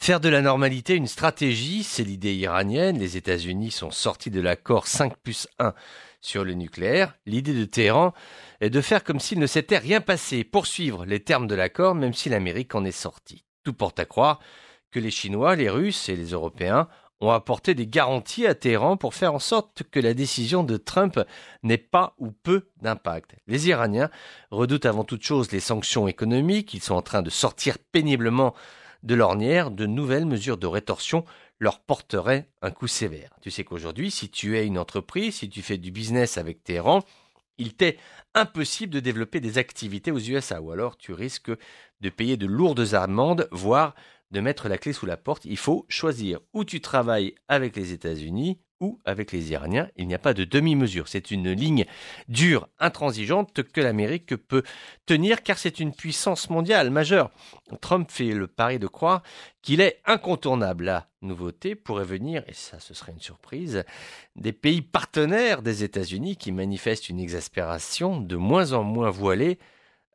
Faire de la normalité une stratégie, c'est l'idée iranienne. Les États-Unis sont sortis de l'accord 5+1 sur le nucléaire. L'idée de Téhéran est de faire comme s'il ne s'était rien passé, poursuivre les termes de l'accord même si l'Amérique en est sortie. Tout porte à croire que les Chinois, les Russes et les Européens ont apporté des garanties à Téhéran pour faire en sorte que la décision de Trump n'ait pas ou peu d'impact. Les Iraniens redoutent avant toute chose les sanctions économiques. Ils sont en train de sortir péniblement de l'ornière. De nouvelles mesures de rétorsion leur porteraient un coup sévère. Tu sais qu'aujourd'hui, si tu es une entreprise, si tu fais du business avec Téhéran, il t'est impossible de développer des activités aux USA, ou alors tu risques de payer de lourdes amendes, voire de mettre la clé sous la porte. Il faut choisir où tu travailles avec les États-Unis ou avec les Iraniens. Il n'y a pas de demi-mesure. C'est une ligne dure, intransigeante que l'Amérique peut tenir car c'est une puissance mondiale majeure. Trump fait le pari de croire qu'il est incontournable. La nouveauté pourrait venir, et ça ce serait une surprise, des pays partenaires des États-Unis qui manifestent une exaspération de moins en moins voilée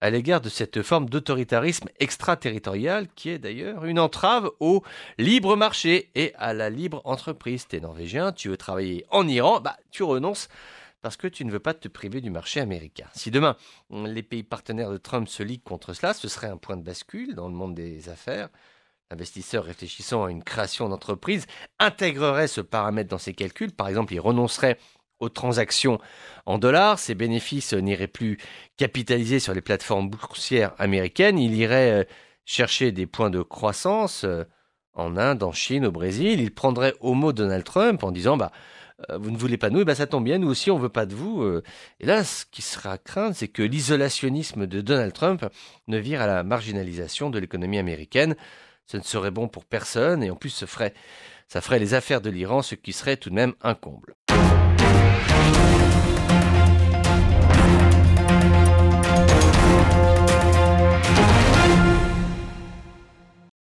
à l'égard de cette forme d'autoritarisme extraterritorial qui est d'ailleurs une entrave au libre marché et à la libre entreprise. T'es norvégien, tu veux travailler en Iran, tu renonces parce que tu ne veux pas te priver du marché américain. Si demain, les pays partenaires de Trump se liguent contre cela, ce serait un point de bascule dans le monde des affaires. L'investisseur réfléchissant à une création d'entreprise intégrerait ce paramètre dans ses calculs. Par exemple, il renoncerait aux transactions en dollars, ses bénéfices n'iraient plus capitaliser sur les plateformes boursières américaines, il irait chercher des points de croissance en Inde, en Chine, au Brésil, il prendrait au mot Donald Trump en disant vous ne voulez pas de nous, ça tombe bien, nous aussi on veut pas de vous. Et là, ce qui sera à craindre, c'est que l'isolationnisme de Donald Trump ne vire à la marginalisation de l'économie américaine. Ce ne serait bon pour personne et en plus ça ferait les affaires de l'Iran, ce qui serait tout de même un comble.